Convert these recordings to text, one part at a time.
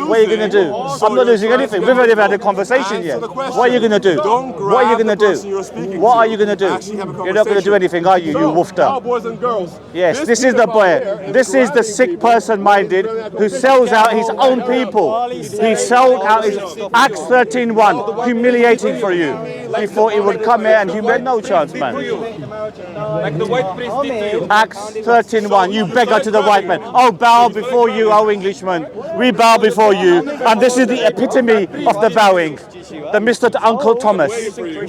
What are you going to do? I'm not losing anything. We haven't even had a conversation yet. What are you going to do? What are you going to do? What are you going to do? You're not going to do anything, are you, you woofter? Boys and girls. Yes, this is the boy. This is the sick person-minded who sells out his own people. He sold out his Acts 13:1, humiliating for you. He thought he would come here and you had no chance, man. Like the white priest did to you. Acts 13:1, you beggar to the white man. Oh, bow before you, O Englishman. We bow before you. And this is the epitome of the bowing. The Mr. Uncle Thomas.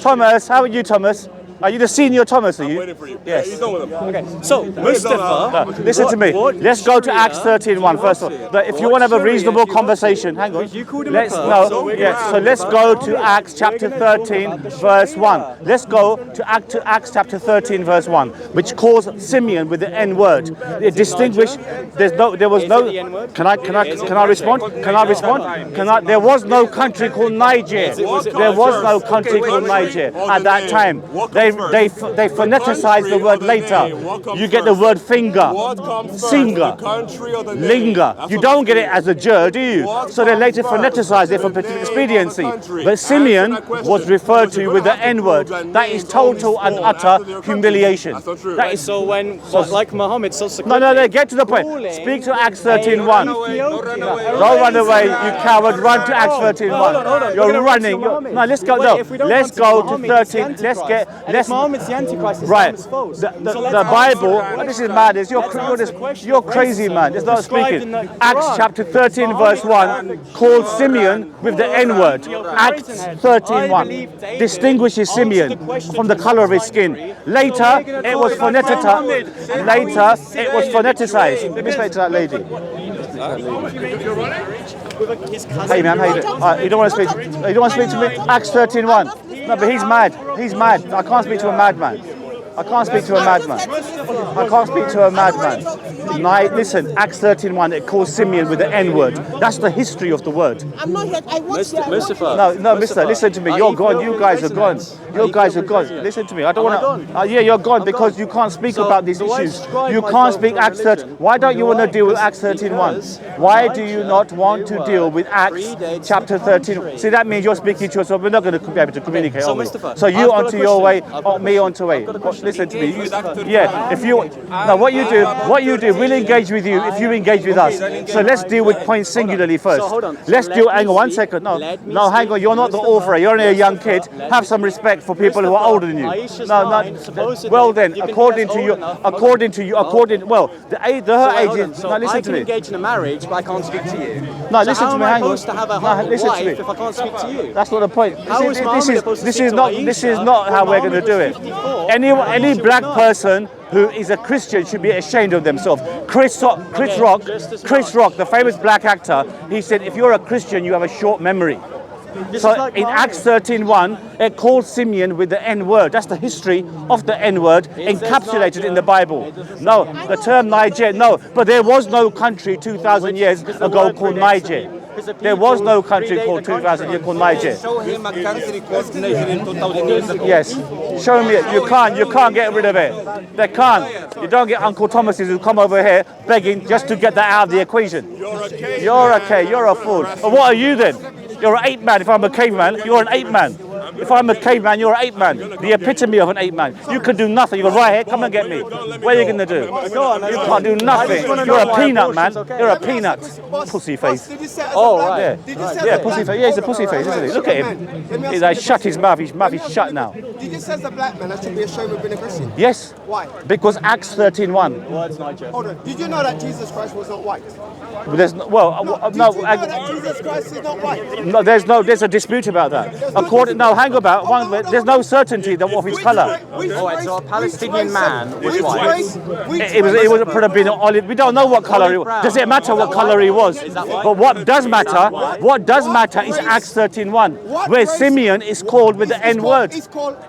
Thomas, how are you, Thomas? Are you the senior Thomas, are you? I'm waiting for you. Yes. He's done with him. Okay, so Mustafa, Listen to me. Let's go to Acts 13:1 first of all. But if you want to have a reasonable conversation, hang on. You called him Let's a no. perv. Yes. So let's go to Acts chapter 13, verse 1. Let's go to Acts chapter 13, verse 1, which calls Simeon with the N word. It distinguished. There was no. Can I respond? Can I respond? There was no country called Niger. There was no country called Niger at that time. They phoneticized the word later. You get the word finger, singer, linger. You don't get it as a ger, do you? So they later phoneticized it for expediency. But Simeon was referred to with the N word. That is total and utter humiliation. That is so when, like Muhammad subsequently... No, get to the point. Speak to Acts 13:1. Don't run away, you coward. Run to Acts 13:1. You're running. No, let's go. No, let's go to 13. Let's Muhammad's the Antichrist. right. The Bible. This is madness. You're crazy, man. It's not speaking. Acts chapter 13, verse 1 calls Simeon with the N word. Acts 13:1 distinguishes Simeon from the color of his skin. Later, it was phoneticized. Let me speak to that lady. Hey man, how you doing? You don't want to speak. You don't want to speak to me. Acts 13:1. No, but he's mad. He's mad. I can't speak to a madman. I can't speak to a madman. I can't speak to a madman. Listen, Acts 13:1, it calls Simeon with the N word. That's the history of the word. I'm not here. I watched it. Mustafa. No, mister, listen to me. You're gone. You guys are gone. You guys are gone. Listen to me. I don't want to. Yeah, you're gone because you can't speak about these issues. You can't speak Acts 13. Why don't you want to deal with Acts 13:1? Why do you not want to deal with Acts chapter 13? See, that means you're speaking to yourself. We're not going to be able to communicate. So you onto your way, me onto way. Listen to me. Yeah, if you now what you do, we'll engage with you if you engage with us. So let's deal with points singularly first. Let's deal. Hang on 1 second. No, hang on. You're not the author. You're only a young kid. Have some respect for people who are older than you. Well then, according to you, well, her age is. No, listen to me. I can engage in a marriage, but I can't speak to you. No, listen to me. Hang on. How am I supposed to have a life if I can't speak to you? That's not the point. This is This not how we're going to do it. Any black person who is a Christian should be ashamed of themselves. Chris Rock, the famous black actor, he said, if you're a Christian, you have a short memory. So in Acts 13:1, it calls Simeon with the N word. That's the history of the N word encapsulated in the Bible. No, the term Niger, no. But there was no country 2,000 years ago called Niger. There was no country called 2,000 years called Niger. Show him a country called nation in 2,000 years ago. Yes, show me it. You can't get rid of it. They can't. You don't get Uncle Thomases who come over here begging just to get that out of the equation. You're okay. You're a fool. But what are you then? You're an ape man. If I'm a caveman, you're an ape man. If I'm a caveman, you're an ape man. The epitome of an ape man. You can do nothing. You go right here, come and get me. What are you going to do? You can't do nothing. You're a peanut, man. You're a peanut. Pussy face. Oh, right. Yeah, pussy face. Yeah, he's a pussy face, isn't he? Look at him. He's like shut his mouth. His mouth is shut now. Did you say as a black man I should be ashamed of being a Christian? Yes. Why? Because Acts 13:1. Hold on. Did you know that Jesus Christ was not white? There's no. Well, Did you know that Jesus Christ is not white? No, there's a dispute about that. Hang about. There's no certainty of his colour. So a Palestinian man was white. It would have been an olive. We don't know what colour he was. Does it matter what colour he was? But what does matter is Acts 13:1, where Simeon is called with the N word.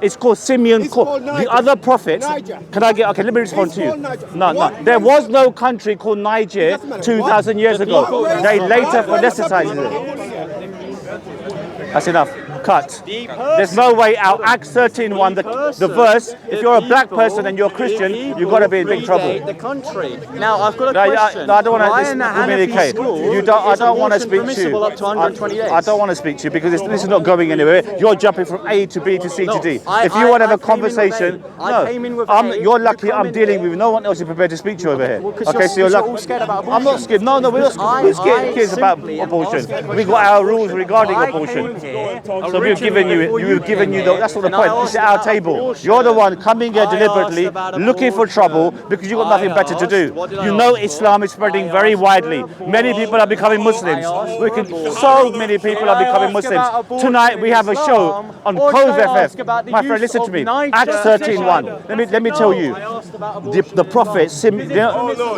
It's called Simeon. The other prophets. Can I get? Okay, let me respond to you. No. There was no country called Niger 2,000 years ago. They later phoneticized it. That's enough. cut. There's no way out. Acts 13:1, the verse. If you're a black person and you're Christian, you've got to be in big trouble. The country. Now I've got a No, question. I don't want Why to in the communicate. Hanafi school I don't want to is speak to permissible you. up to 120 days? I don't want to speak to you because this is not going anywhere. You're jumping from A to B to C to D. I- If you want to have a I came in with conversation, A. I came in with A. you're lucky. You come I'm in dealing here. with no one else is prepared to speak to you over here. Well, 'cause Okay, you're- so you're 'cause you're lucky. all scared about I'm not abortion. scared. No, we're not. Who's I scared about simply am abortion? asking We got our rules regarding I abortion. came here So we've given you. We've given you. That's not the and I point. It's asked at our about table. abortion. You're the one coming here I asked deliberately, about looking for abortion. trouble because you've got nothing I better to do. asked, what did I You know ask for? Islam is spreading I very asked widely. for Many people are becoming Muslims. asked We for can, abortion. so many people are Did I becoming ask Muslims. about abortion Tonight we in have a show Islam, on or did Cove I ask FF. about the My friend, use listen to of me. Niger? Acts 13:1. Let me tell you. The prophet,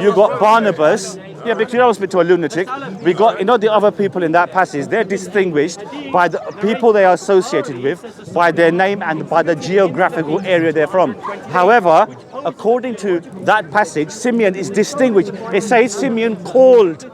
you got Barnabas. Yeah, because you don't speak to a lunatic. We got, the other people in that passage, they're distinguished by the people they are associated with, by their name and by the geographical area they're from. However, according to that passage, Simeon is distinguished. It says Simeon called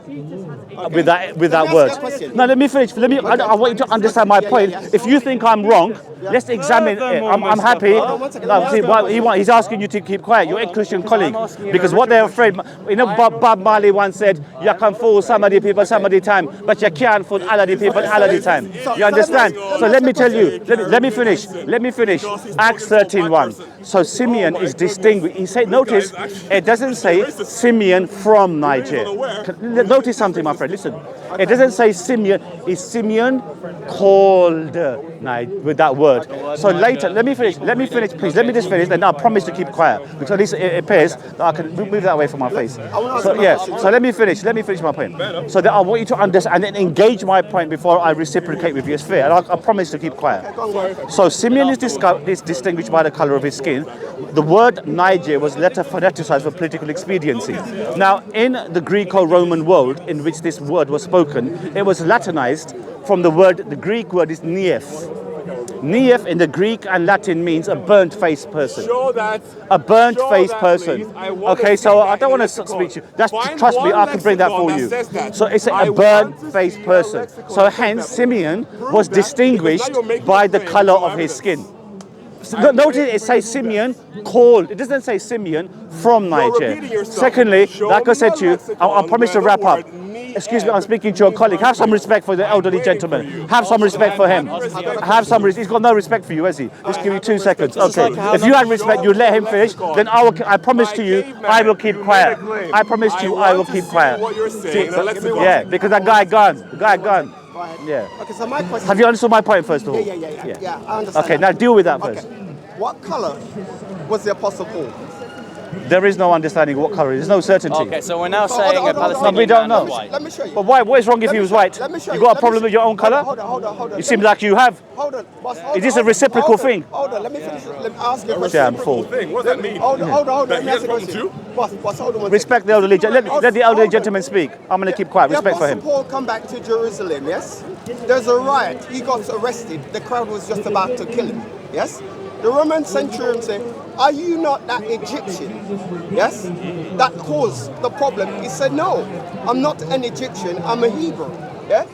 with that Let me ask word. you a question. No, let me finish. I want you to understand my point. yeah. If you think I'm wrong, let's examine it. I'm happy. No, see, he's asking you to keep quiet. You're a Christian colleague. Because what they're afraid, Bob Marley once said, you can fool some of the people some of the time, but you can't fool all of the people all of the time. You understand? So let me tell you, let me finish. Let me finish. Acts 13:1. So Simeon is distinguished. He said, notice, it doesn't say Simeon from Niger. Notice something, my friend. Listen. It doesn't say Simeon. It's Simeon called with that word. So later, let me finish, please. Let me just finish, and I promise to keep quiet because at least it appears that I can move that away from my face. So yeah. So let me finish my point. So that I want you to understand and then engage my point before I reciprocate with you. It's fair, and I promise to keep quiet. So Simeon is distinguished by the color of his skin. The word Niger was later phoneticized for political expediency. Now, in the Greco-Roman world in which this word was spoken, it was Latinized from the Greek word is nief. Nief in the Greek and Latin means a burnt-faced person. A burnt-faced person. Okay, so I don't want to speak to you. Trust me, I can bring that for you. So it's a burnt-faced person. So hence, Simeon was distinguished by the color of his skin. So notice it says Simeon called. It doesn't say Simeon from Niger. Secondly, like I said to you, I promise to wrap up. Excuse me, I'm speaking to your colleague. Have some respect for the elderly gentleman. Have some respect for him. Have some respect. He's got no respect for you, has he? Just give you 2 seconds. Okay. If you had respect, you'd let him finish. Then I promise to you, I will keep quiet. I promise to you, I will keep quiet. Yeah, because that guy gone. Yeah. Okay, so my question. Have you understood my point first of all? Yeah, I understand. Okay, now deal with that first. Okay. What color was the Apostle Paul? There is no understanding what color. There's no certainty. Okay, so we're now Hold saying on, a hold on, Palestinian we don't man is know. white. Let me show you. But why? What is wrong if he was white? Let me show You you. got a problem with your own color? Hold on. It seems like you have. Hold on, boss. Hold Is this on, a reciprocal hold on, thing? Hold on, let me finish. Let me ask you a question. Damn fool. What does that mean? Hold on. That Let me ask he you a has question. problems Boss, hold on one Respect second. the elderly. Let the elderly Hold on. gentleman speak. I'm going to keep quiet. The Respect for Apostle him. Paul come back to Jerusalem, yes? There's a riot. He got arrested. The crowd was just about to kill him, yes? The Roman centurion said, are you not that Egyptian, yes, that caused the problem? He said, no, I'm not an Egyptian, I'm a Hebrew, yeah?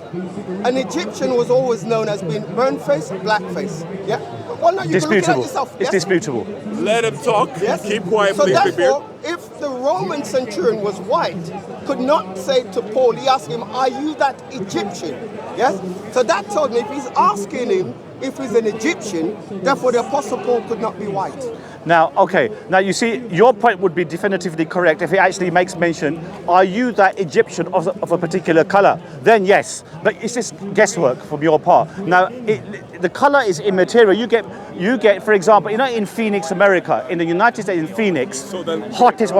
An Egyptian was always known as being burnt-faced, black-faced, yeah? Well, no, you can look at Disputable. yourself, It's yes? disputable. Let him talk. Yes? Keep quiet, so please, therefore, if the Roman centurion was white, could not say to Paul, he asked him, are you that Egyptian? Yes? So that told me if he's asking him if he's an Egyptian, therefore the Apostle Paul could not be white. Now, okay. Now, you see, your point would be definitively correct if it actually makes mention, are you that Egyptian of a particular color? Then yes. But it's just guesswork from your part. Now, the color is immaterial. You get, for example, in Phoenix, America, in the United States, in Phoenix, one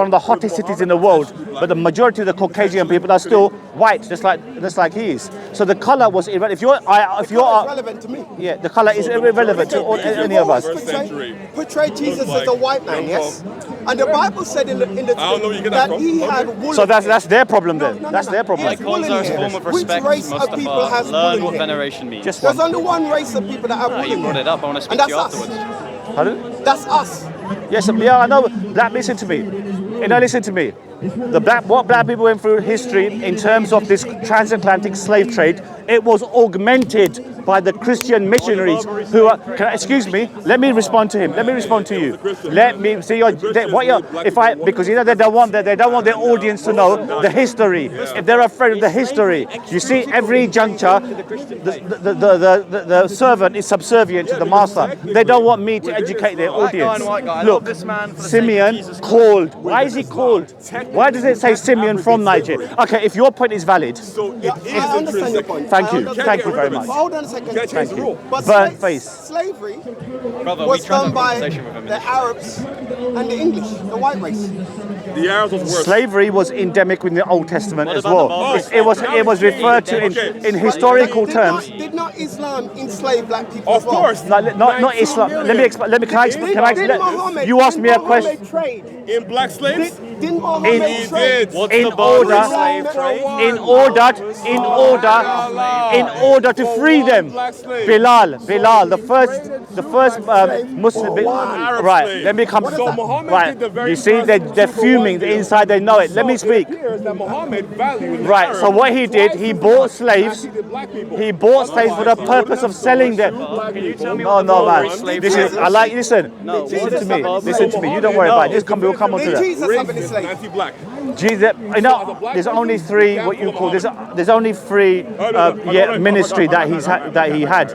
of the hottest cities in the world, but the majority of the Caucasian people are still white, just like he is. So the color was irrelevant. If you're relevant to me. Yeah, the color is irrelevant to any of us. Portray Jesus as a white man, yes? And the Bible said in the that he had wool. So that's their problem then. That's their problem. He has wool in Kwanzaa is a here. form of Which respect, race of people Mustafa. has Learn wool what in here? veneration means. Just There's one. only one race of people that have wool You in brought here. it up. I want to speak And to that's you us. afterwards. Pardon? That's us. Yes, yeah, I know. Listen to me. Listen to me. what black people went through history in terms of this transatlantic slave trade, it was augmented by the Christian missionaries who are. Excuse me. Let me respond to him. Let me respond to you. Let me see because they don't want their audience to know the history. If they're afraid of the history, you see, every juncture, the servant is subservient to the master. They don't want me to educate their audience. Look, Simeon called. Why is he called? Why does it say Simeon from Nigeria? Okay, if your point is valid. I understand your point. Thank you. Thank you very much. Hold on a second. Thank you. But Burnt face. slavery was done by the Arabs and the English, the white race. The Arabs was worse. Slavery was endemic in the Old Testament as well. It was referred to in historical terms. Did not Islam enslave black people? Of course. Not Islam. Let me explain. Can I explain? You asked me a question. In black slaves? Didn't Muhammad trade? In order to free them, Bilal, the first Muslim. Right. Let me come. Right. You see, they're fuming inside. They know it. Let me speak. Right. So what he did, he bought slaves. He bought slaves for the purpose of selling them. No, man. Listen to me. Listen to me. You don't worry about it. We'll come on to that. Jesus have been enslaved. Anti-black. Jesus, there's only three. What you call there's only three ministry that he had.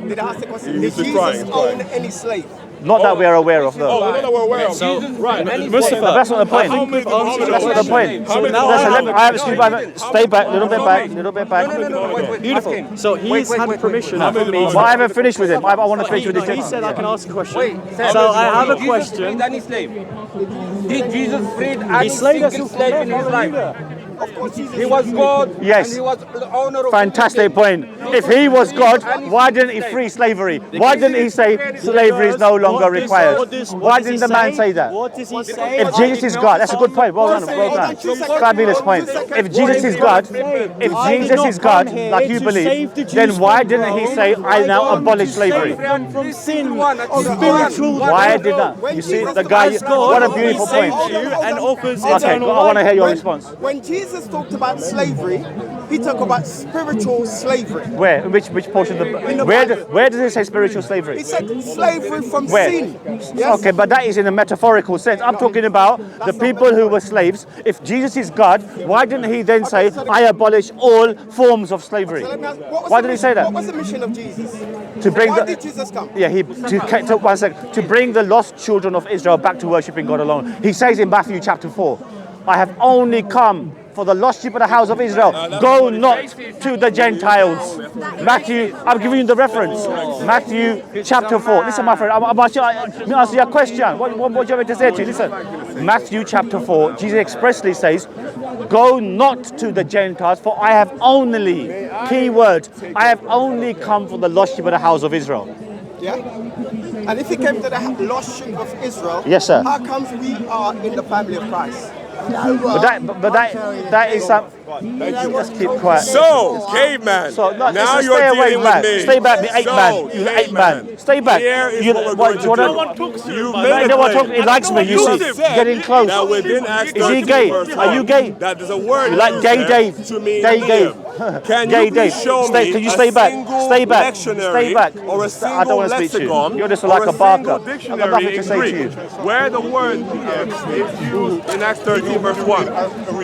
Did I ask the question? Did Jesus own any slave? Not that we are aware of, though. Oh, that we're aware of. Mustafa, that's not the point. That's not the point. Stay back, a little bit back. Wait. Beautiful. So he's had permission from me. Well, I haven't finished with him. I want to finish with this. He said I can ask a question. So I have a question. Did Jesus freed any slayed single slave in his life? Of course, Jesus. He was God. Yes. And he was the owner of Fantastic point. If he was God, why didn't he free slavery? Why didn't he say slavery is no longer required? Why didn't the man say that? What does he say? If Jesus is God, that's a good point. Well done. Fabulous point. If Jesus is God, like you believe, then why didn't he say, I now abolish slavery? From sin, spiritual. Why did that? You see, the guy, what a beautiful point. And offers Okay, I want to hear your response. When Jesus talked about slavery, he talked about spiritual slavery. Where? Which portion of the where does it say spiritual slavery? He said slavery from Where? sin. Yes? Okay, but that is in a metaphorical sense. I'm talking about the people who were slaves. If Jesus is God, why didn't he then say, I abolish all forms of slavery? So let me ask, Why did he say that? What was the mission of Jesus? To bring Why did Jesus come? Yeah, to bring the lost children of Israel back to worshiping God alone. He says in Matthew chapter 4, I have only come for the lost sheep of the house of Israel. Go not to the Gentiles. Matthew, I'm giving you the reference. Matthew chapter 4. Listen, my friend, I'm asking you a question. What do you want me to say to you? Listen. Matthew chapter 4, Jesus expressly says, go not to the Gentiles, for I have only, key word, I have only come for the lost sheep of the house of Israel. Yeah? And if he came to the lost sheep of Israel, Yes, sir. how comes we are in the family of Christ? But that is something. Just keep quiet. So, caveman. So now listen, you're stay away, dealing man. with me. Stay back, the ape man. You So, ape man. Stay back. Here is You, what we're what, going do you to wanna- do. You Man, made no a one claim. talk, he likes me, you see. Getting close. Now within Acts Is he 13 gay? verse Are you 1, gay? That there's a word You like used gay there Dave? to mean Gay live. Dave. Can Gay you Dave. please show me Can you a stay back? single Stay back. lectionary Stay back. or a I single don't want to speak to you. lexicon You're just or like a barker. single I've got nothing dictionary to in say to Greek you. where the word is used in Acts 13 verse 1.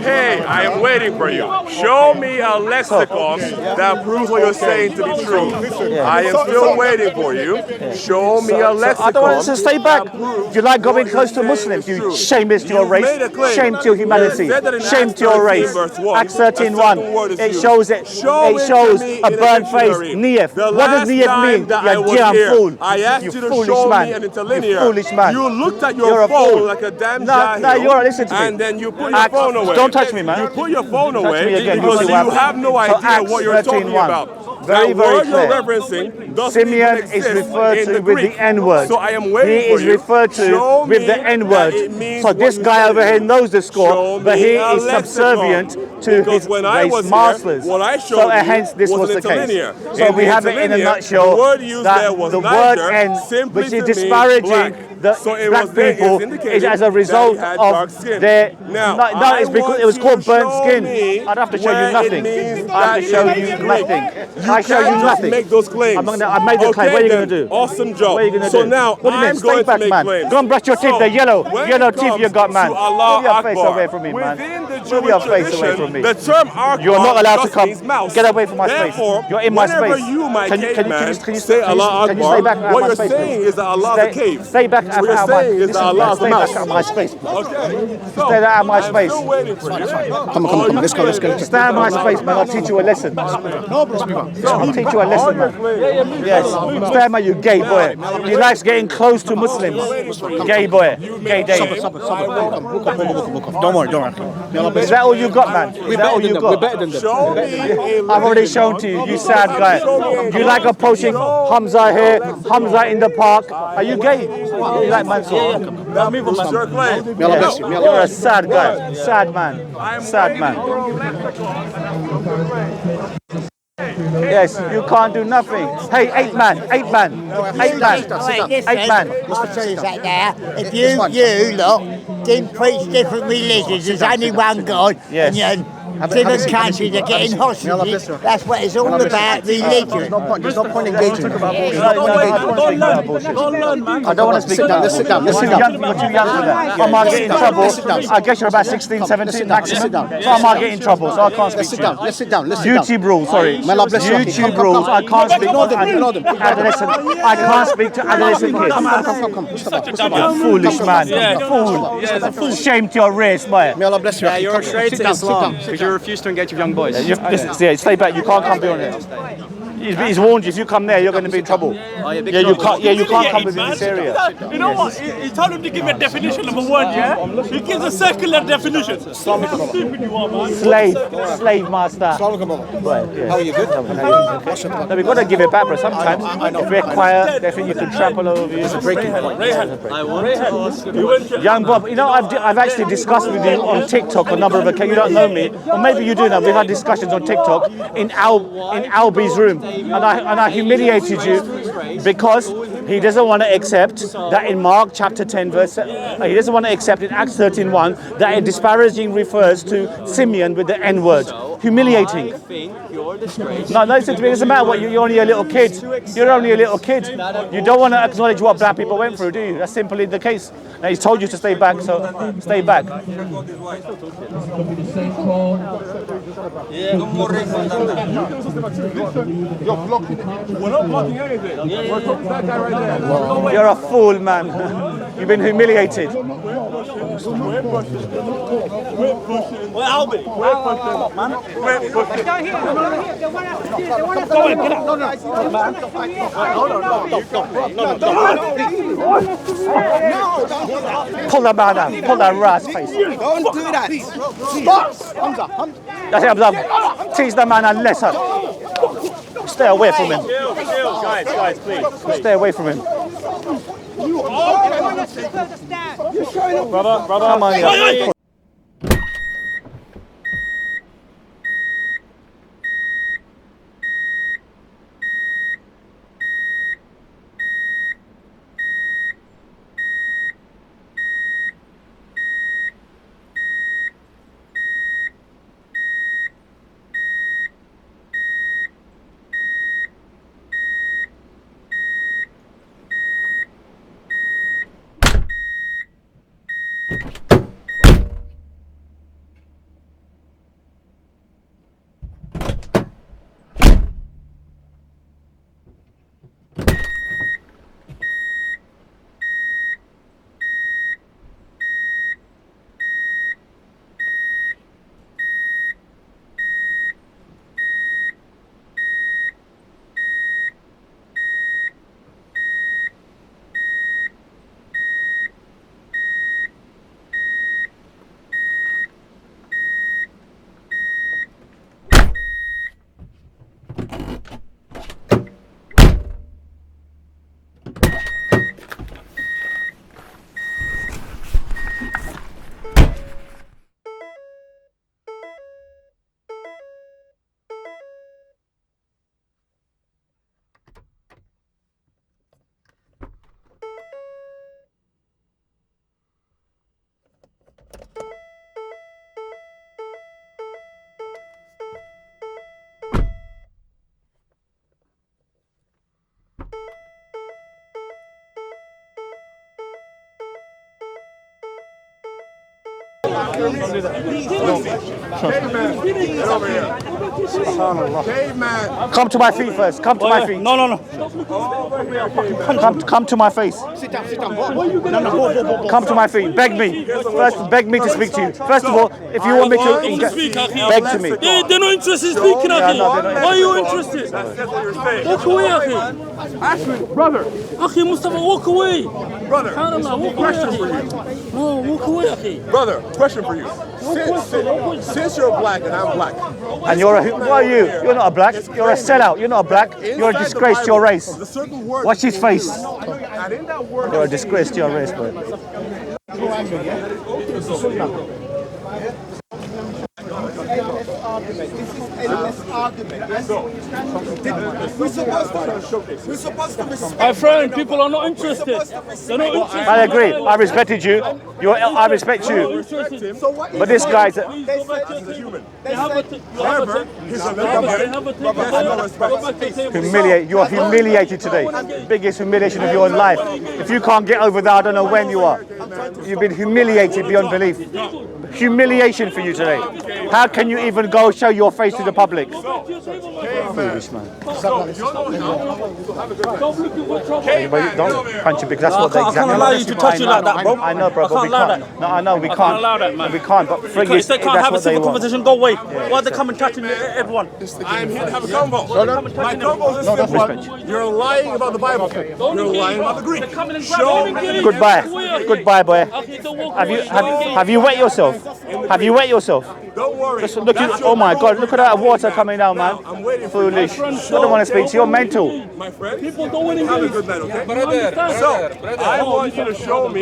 Hey, I am waiting for you. Show me a lexicon that proves what you're saying to be true. I am still waiting for you. Show me a lexicon. I don't want to stay back. that proves You like going what close to you're saying Muslims. is You true. shame to your You've race. made a claim. Shame to your humanity. You said that in Shame Acts to your 13 race. verse 1, Acts 13:1. word is It used. shows it. Show It it shows to me a in burnt face. dictionary. Niyef. The What does last Niyef time mean? that I You was damn here, fool. I asked You you to foolish show man. me an You interlinear. foolish man. You looked at You're your a phone fool. like a damn No, jahil. you're listen to me. And then you put your Acts- phone away. Don't touch me, man. You put your phone Touch me away again. because You'll see you what have no happens. So idea Acts what you're talking 13:1. about. Very, that very word clear. you're referencing doesn't even Simeon is exist referred in to the with Greek. the N-word. So I am He waiting for is you. referred to Show with me the N-word. that it means So what this you guy say over it here means. knows the score, Show but me he a is subservient lexicon. to Because his when I race was masters. here, what I So showed you hence this was was an the case. interlinear. So In we the have it in a interlinear, nutshell the word used there that was the word Niger, N, simply which is to mean disparaging black. the So it black was there, people, is is indicating as a that he result had of dark skin. their Now, no, it's because it was called burnt skin. Me I'd have to show you where nothing. It means I have to that show in you Greek. nothing. You I show you can't just nothing. make those claims. I made the claim. What are you going to do? Awesome job. What are you going to So do? now What do you mean? I'm Stay going back, to make man. claims. Go and brush your teeth. They're yellow. When Yellow it teeth comes you got, man. to Allah Move your face Akbar, away from me, man. within the Move Jewish your face away tradition, from me. the term Akbar You're not allowed to just come. means mouse. Get away from my space. Therefore, You're in my whenever space. you, my caveman, can you say Allah can you stay Akbar, back out of what my you're space, saying please? is that Allah is a cave. Stay back out What you're of my. saying is that Listen, Allah man, is a stay back mouse. out of my space. Okay. So, Stay out of my space. I'm still waiting for you. Come on, let's go. Stay out of my space, man. I'll teach you a lesson. I'll teach you a lesson, man. Yes. Stay out, man, you gay boy. Your life's getting close to Muslims. Gay boy. Gay Dave. Don't worry. Is that all you got, man? Is that all you got? We're better than them. Show me I've already shown to you, you sad guy. You like approaching Hamza here, Hamza in the park. Are you gay? You like Mansour? Now, it's your claim. Yes. You're a sad guy. Sad man. Sad man. Yes, you can't do nothing. Hey, 8 man. Wait, listen. If you lot didn't preach different religions, there's only one God, Yes. and different countries are getting hostages. That's what it's all about, religion. There's no point engaging. I don't want to speak now. Sit down. You're too young for that. I might get in trouble. I guess you're about 16, 17 maximum. So I might get in trouble, so I can't speak to you. Let's sit down. YouTube rules, sorry. YouTube rules. I can't speak to adolescent. I can't speak to adolescent kids. You foolish man. Fool. Shame to your race, boy. May Allah bless you. Yeah, you're straight to Islam because you refuse to engage with young boys. Listen, stay back. You can't come beyond it. He's warned you. If you come there, you're going to be in trouble. You can't come within this area. You know what? He told him to give me a definition of a word, yeah? He gives a circular definition. Stupid you are, man. Slave master. How are you? Good? No, we've got to give it back, bro. Sometimes, if we're quiet, they think you can trample over you. It's a breaking point. I want to ask you. Young Bob, you know, I've actually discussed with you on TikTok a number of occasions. You don't know me, or maybe you do know. We've had discussions on TikTok in Albie's room, and I humiliated you because he doesn't want to accept that in Mark chapter 10 verse. He doesn't want to accept in Acts 13:1 that it disparaging refers to Simeon with the N word. Humiliating. I think you're disgraced. No, listen to me. It doesn't matter what you're only a little kid. You're only a little kid. You don't want to acknowledge what black people went through, do you? That's simply the case. Now he's told you to stay back, so stay back. We're not blocking anything. We're talking to that guy right there. You're a fool, man. You've been humiliated. Well, Albie. Pull the man out. Pull that ras face. Don't do that. Stop. That's it, Hamza. Teach the man a lesson. Stay away from him. Guys, please. Stay away from him. Brother. Come on, yeah. Get over here. Caveman. Come to my feet first. Come to my feet. No. Come to my face. Sit down. Go. Come to my feet. Beg me. First, beg me to speak to you. First of all, if you want me to beg to me. They're not interested in speaking, Akhi. no, they're not Why are you interested? That's what you're saying. Walk away, Akhi. Ashwin, brother. Akhi, Mustafa, walk away. Brother. Subhanallah, walk away, Akhi. No, walk away, Akhi. Brother, question for you. Since you're black and I'm black. And you're a, what are you? You're not a black. You're a sellout. You're not a black. You're a disgrace to your race. Watch his face. You're a disgrace to your race, bro. Endless argument. We're supposed to respect. My friend, people are not interested. They're not interested. I agree. I respected you. I respect you. So what is But this guy's. they Humiliate. You are humiliated today. Biggest humiliation of your life. If you can't get over that, I don't know when you are. You've been humiliated beyond belief. Humiliation for you today. How can you even go show your face to the public? Foolish man. Don't punch him because that's what they exactly. I can't allow you to touch you like that, bro. I know, bro, but we can't. No, I know we can't. allow that, man. We can't. But for you, If they can't that's have a what they civil want. conversation, go away. Why are they coming touching everyone? I'm here to have a convo. My convo is No, that's simple. respect. You're lying about the Bible. You're lying about the Greek. Show me. Goodbye. Goodbye, boy. Have you wet yourself? Have you wet yourself? Don't worry. Just look at, oh my God, look at that water coming down, man. I'm waiting for Foolish. I don't want to speak to you. You're mental. my friend. People don't want to Have a engage. good night, okay? So, I want you to show me.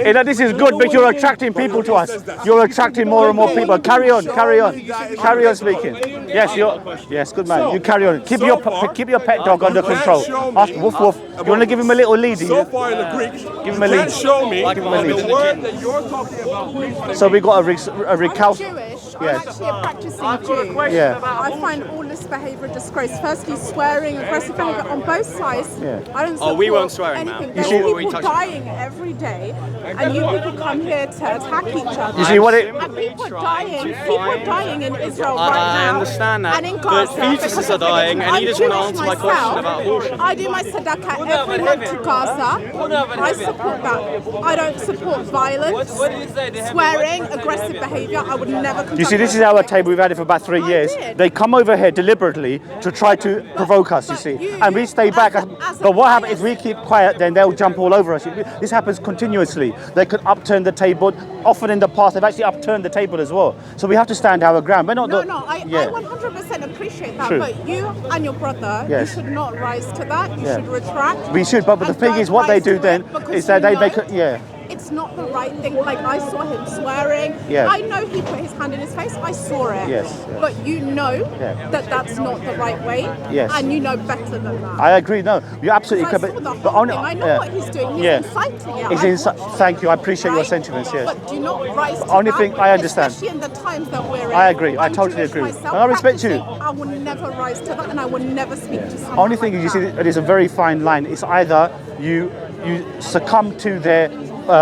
You know, this is good, but you're attracting people to us. You're attracting more and more people. Carry on, carry on. Carry on speaking. Yes, good man. You carry on. Keep your pet dog under control. Ask woof woof. You want to give him a little lead? So far in the Greek, Give him a lead. show me Give him a lead. the word that you're talking about. So we got a recount. Jewish. Yes. I'm actually a practicing Jew. Yeah. I find all this behaviour a disgrace. Firstly, swearing, aggressive behaviour on both sides. Yeah. I don't support we weren't swearing, anything. ma'am. There's see- people dying every day, and you people come here to attack each other. You see what it? And people are dying in Israel right now. I understand that, And in but Gaza. fetuses because are of dying, religion. and you I'm just want to Jewish answer my question myself. about abortion. I do my tzedakah every month to Gaza. I support that. I don't support violence, swearing, aggressive behaviour. I would never condone You see, this is that. our table. We've had it for about 3 years. did. They come over here deliberately to try to provoke us, you see. And we stay back. But what happens if we keep quiet, then they'll jump all over us. This happens continuously. They could upturn the table. Often in the past, they've actually upturned the table as well. So we have to stand our ground. We're not I 100% appreciate that, True. but you and your brother, Yes. you should not rise to that. You Yeah. should retract. We should, but the and thing don't is, what they rise do to then it because is that you they know make it, it's not the right thing. Like, I saw him swearing. Yeah. I know he put his hand in his face. I saw it. Yes, yes. But you know Yeah. that that's not the right way. Yes. And you know better than that. I agree. No, you're absolutely So I correct. saw the But whole only, thing. I know what he's doing. He's Yeah. inciting it. It's I insi- watched thank it, you. I appreciate your right? sentiments, yes. But do not rise to Only that, thing I understand. Especially in the times that we're in. I agree. I I'm totally Jewish agree. myself, And I respect you. practicing. I will never rise to that, and I will never speak to someone. Only thing like is, you see, that. it is a very fine line. It's either you succumb to their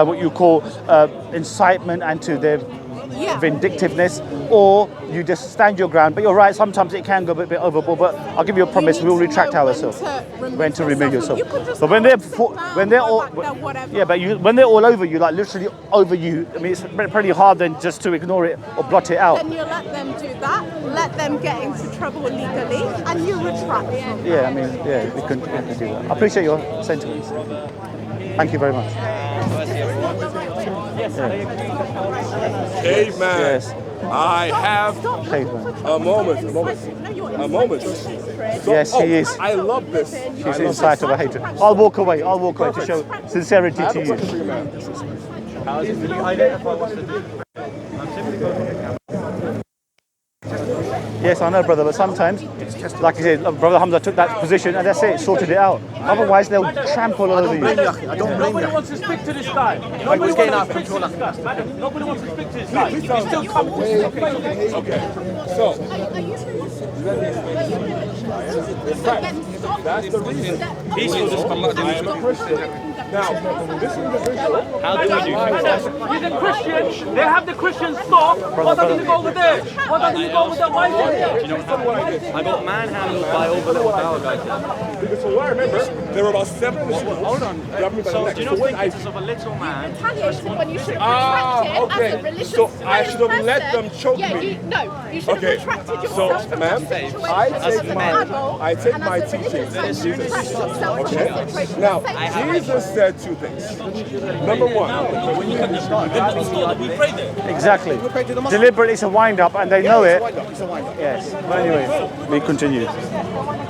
what you call incitement and to their Yeah. vindictiveness, or you just stand your ground. But you're right, sometimes it can go a bit overboard, but I'll give you a promise, need we'll to retract know ourselves. when to remove yourself. You could just But when go they're and sit down, when they're go all back there, whatever. yeah, but when they're all over you, like literally over you, I mean, it's pretty hard then just to ignore it or blot it out. Then you let them do that, let them get into trouble legally, and you retract. Yeah, I mean, yeah, we can do that. I appreciate your sentiments. Thank you very much. Caveman. Yes. I have Caveman. a moment. Yes, he is. I love this. She's inside of a hatred. I'll walk away to show sincerity to you. Yes, I know, brother, but sometimes, like you said, Brother Hamza took that position and that's it, sorted it out. Otherwise, they'll trample all over you. I don't blame Nobody you. wants to speak to this guy. Nobody getting out of control. Nobody wants to speak to this guy. He's still coming to this place. Okay. So, That's the reason. Peaceful I am a Christian. Now, this individual. How do we do He's a Christian. They have the Christian stuff. What doesn't he go with there? What doesn't he go with there? Why is he here? you know I got manhandled by all the little power guys there. Because from what I remember, there were about 7 individuals. Hold on. So do you not think it's of a little man? Retaliated when you should have retracted as a religious So I should have let person. them choke Yeah, me. you should have retracted yourself from ma'am, that situation I as take an my- adult I take and my as a religious teachings. person, you retract yourself from that situation. Now, Same thing. Jesus said 2 things. Number 1, We pray there. Exactly. Deliberately, it's a wind up, and they know it. Yes. But anyway, we continue.